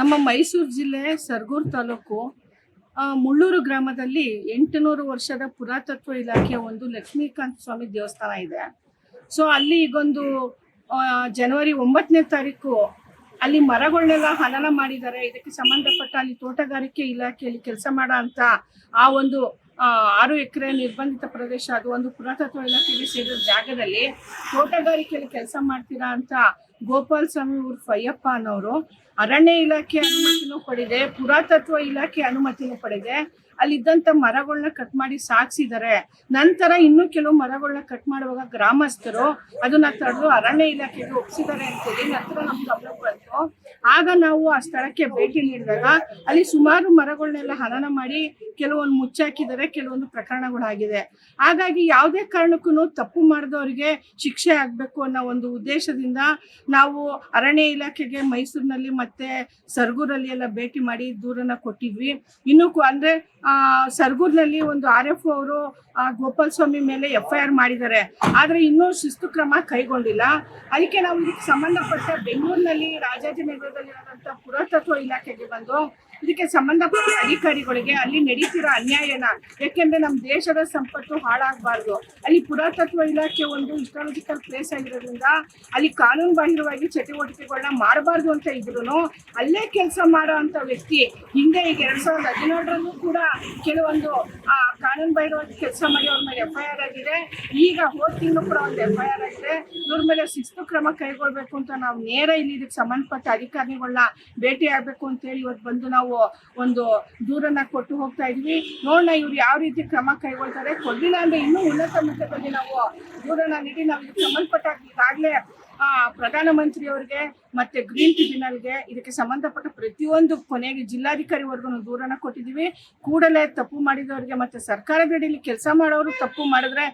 ನಮ್ಮ ಮೈಸೂರು ಜಿಲ್ಲೆ ಸರಗೂರು ತಾಲೂಕು ಮುಳ್ಳೂರು ಗ್ರಾಮದಲ್ಲಿ 800 ವರ್ಷದ ಪುರಾತತ್ವ ಇಲಾಖೆಯ ಒಂದು ಲಕ್ಷ್ಮೀಕಾಂತ ಸ್ವಾಮಿ ದೇವಸ್ಥಾನ ಇದೆ. ಸೊ ಅಲ್ಲಿ ಈಗೊಂದು ಜನವರಿ 9ನೇ ತಾರೀಕು ಅಲ್ಲಿ ಮರಗಳನ್ನೆಲ್ಲ ಹನನ ಮಾಡಿದ್ದಾರೆ. ಇದಕ್ಕೆ ಸಂಬಂಧಪಟ್ಟ ಅಲ್ಲಿ ತೋಟಗಾರಿಕೆ ಇಲಾಖೆಯಲ್ಲಿ ಕೆಲಸ ಮಾಡೋ ಅಂತ ಆ ಒಂದು 6 ಎಕರೆ ನಿರ್ಬಂಧಿತ ಪ್ರದೇಶ, ಅದು ಒಂದು ಪುರಾತತ್ವ ಇಲಾಖೆಗೆ ಸೇರಿದ ಜಾಗದಲ್ಲಿ ತೋಟಗಾರಿಕೆಯಲ್ಲಿ ಕೆಲಸ ಮಾಡ್ತೀರಾ ಅಂತ ಗೋಪಾಲ್ ಸ್ವಾಮಿ ಉರ್ಫ್ ಅಯ್ಯಪ್ಪ ಅನ್ನೋರು ಅರಣ್ಯ ಇಲಾಖೆ ಅನುಮತಿನೂ ಪಡೆದೆ, ಪುರಾತತ್ವ ಇಲಾಖೆ ಅನುಮತಿನೂ ಪಡೆದೆ. ಅಲ್ಲಿದ್ದಂಥ ಮರಗಳನ್ನ ಕಟ್ ಮಾಡಿ ಸಾಗಿಸಿದ್ದಾರೆ. ನಂತರ ಇನ್ನೂ ಕೆಲವು ಮರಗಳನ್ನ ಕಟ್ ಮಾಡುವಾಗ ಗ್ರಾಮಸ್ಥರು ಅದನ್ನ ತಡೆದು ಅರಣ್ಯ ಇಲಾಖೆಗೆ ಒಪ್ಪಿಸಿದ್ದಾರೆ ಅಂತೇಳಿ ನಂತರ ನಮ್ಗೆ ಗಮನಕ್ಕೆ ಬಂತು. ಆಗ ನಾವು ಆ ಸ್ಥಳಕ್ಕೆ ಭೇಟಿ ನೀಡಿದಾಗ ಅಲ್ಲಿ ಸುಮಾರು ಮರಗಳನ್ನೆಲ್ಲ ಹನನ ಮಾಡಿ ಕೆಲವೊಂದು ಮುಚ್ಚಾಕಿದ್ದಾರೆ, ಕೆಲವೊಂದು ಪ್ರಕರಣಗಳಾಗಿದೆ. ಹಾಗಾಗಿ ಯಾವುದೇ ಕಾರಣಕ್ಕೂ ತಪ್ಪು ಮಾಡಿದವರಿಗೆ ಶಿಕ್ಷೆ ಆಗಬೇಕು ಅನ್ನೋ ಒಂದು ಉದ್ದೇಶದಿಂದ ನಾವು ಅರಣ್ಯ ಇಲಾಖೆಗೆ ಮೈಸೂರಿನಲ್ಲಿ ಮತ್ತೆ ಸರಗೂರಲ್ಲಿ ಎಲ್ಲ ಭೇಟಿ ಮಾಡಿ ದೂರನ್ನ ಕೊಟ್ಟಿದ್ವಿ. ಇನ್ನೂ ಅಂದ್ರೆ ಸರಗೂರಿನಲ್ಲಿ ಒಂದು RFO ಅವರು ಗೋಪಾಲ್ ಸ್ವಾಮಿ ಮೇಲೆ FIR ಮಾಡಿದ್ದಾರೆ, ಆದ್ರೆ ಇನ್ನೂ ಶಿಸ್ತು ಕ್ರಮ ಕೈಗೊಂಡಿಲ್ಲ. ಅದಕ್ಕೆ ನಾವು ಇದಕ್ಕೆ ಸಂಬಂಧಪಟ್ಟ ಬೆಂಗಳೂರಿನಲ್ಲಿ ರಾಜಾಜಿನಗರದಲ್ಲಿರುವಂತ ಪುರಾತತ್ವ ಇಲಾಖೆಗೆ ಬಂದು ಇದಕ್ಕೆ ಸಂಬಂಧಪಟ್ಟ ಅಧಿಕಾರಿಗಳಿಗೆ ಅಲ್ಲಿ ನಡೀತಿರೋ ಅನ್ಯಾಯನ, ಯಾಕೆಂದ್ರೆ ನಮ್ಮ ದೇಶದ ಸಂಪತ್ತು ಹಾಳಾಗಬಾರ್ದು, ಅಲ್ಲಿ ಪುರಾತತ್ವ ಇಲಾಖೆ ಒಂದು ಹಿಸ್ಟಾಲಜಿಕಲ್ ಪ್ಲೇಸ್ ಆಗಿರೋದ್ರಿಂದ ಅಲ್ಲಿ ಕಾನೂನು ಬಾಹಿರವಾಗಿ ಚಟುವಟಿಕೆಗಳನ್ನ ಮಾಡಬಾರ್ದು ಅಂತ ಇದ್ರು ಅಲ್ಲೇ ಕೆಲಸ ಮಾಡೋ ಅಂತ ವ್ಯಕ್ತಿ ಹಿಂದೆ ಈಗ 2017ರಲ್ಲೂ ಕೂಡ ಕೆಲವೊಂದು ಕಾನೂನು ಬಾಹಿರವಾಗಿ ಕೆಲಸ ಮಾಡಿ ಅವ್ರ ಮೇಲೆ FIR ಆಗಿದೆ. ಈಗ ಹೋದ ತಿಂಗಳು ಕೂಡ ಒಂದು FIR ಆಗಿದೆ. ಇವ್ರ ಮೇಲೆ ಶಿಸ್ತು ಕ್ರಮ ಕೈಗೊಳ್ಬೇಕು ಅಂತ ನಾವು ನೇರ ಇಲ್ಲಿ ಇದಕ್ಕೆ ಸಂಬಂಧಪಟ್ಟ ಅಧಿಕಾರಿಗಳನ್ನ ಭೇಟಿ ಆಗ್ಬೇಕು ಅಂತೇಳಿ ಇವತ್ತು ಬಂದು ನಾವು ಒಂದು ದೂರನ್ನ ಕೊಟ್ಟು ಹೋಗ್ತಾ ಇದ್ವಿ. ನೋಡೋಣ ಇವ್ರು ಯಾವ ರೀತಿ ಕ್ರಮ ಕೈಗೊಳ್ತಾರೆ. ಕೊಡ್ಲಿಲ್ಲ ಅಂದ್ರೆ ಇನ್ನೂ ಉನ್ನತ ಮಟ್ಟದಲ್ಲಿ ನಾವು ದೂರನ್ನ ನೀಡಿ ನಾವು ಇದಕ್ಕೆ ಸಂಬಂಧಪಟ್ಟ ಈಗಾಗಲೇ ಪ್ರಧಾನಮಂತ್ರಿಯವರಿಗೆ ಮತ್ತೆ ಗ್ರೀನ್ ಟ್ರಿಬ್ಯುನಲ್ಗೆ ಇದಕ್ಕೆ ಸಂಬಂಧಪಟ್ಟ ಪ್ರತಿಯೊಂದು ಕೊನೆಗೆ ಜಿಲ್ಲಾಧಿಕಾರಿವರೆಗೂ ದೂರನ್ನ ಕೊಟ್ಟಿದ್ದೀವಿ. ಕೂಡಲೇ ತಪ್ಪು ಮಾಡಿದವರಿಗೆ ಮತ್ತೆ ಸರ್ಕಾರದ ಅಡಿಯಲ್ಲಿ ಕೆಲಸ ಮಾಡೋರು ತಪ್ಪು ಮಾಡಿದ್ರೆ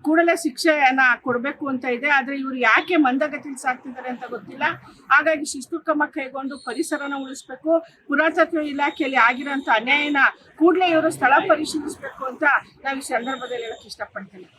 ಕೂಡಲೇ ಶಿಕ್ಷೆಯನ್ನ ಕೊಡಬೇಕು ಅಂತ ಇದೆ. ಆದ್ರೆ ಇವರು ಯಾಕೆ ಮಂದಗತಿಯಲ್ಲಿ ಸಾಕ್ತಿದ್ದಾರೆ ಅಂತ ಗೊತ್ತಿಲ್ಲ. ಹಾಗಾಗಿ ಶಿಸ್ತು ಕ್ರಮ ಕೈಗೊಂಡು ಪರಿಸರನ ಉಳಿಸ್ಬೇಕು, ಪುರಾತತ್ವ ಇಲಾಖೆಯಲ್ಲಿ ಆಗಿರೋಂಥ ಅನ್ಯಾಯನ ಕೂಡಲೇ ಇವರು ಸ್ಥಳ ಪರಿಶೀಲಿಸಬೇಕು ಅಂತ ನಾವು ಈ ಸಂದರ್ಭದಲ್ಲಿ ಹೇಳಕ್ ಇಷ್ಟಪಡ್ತೇನೆ.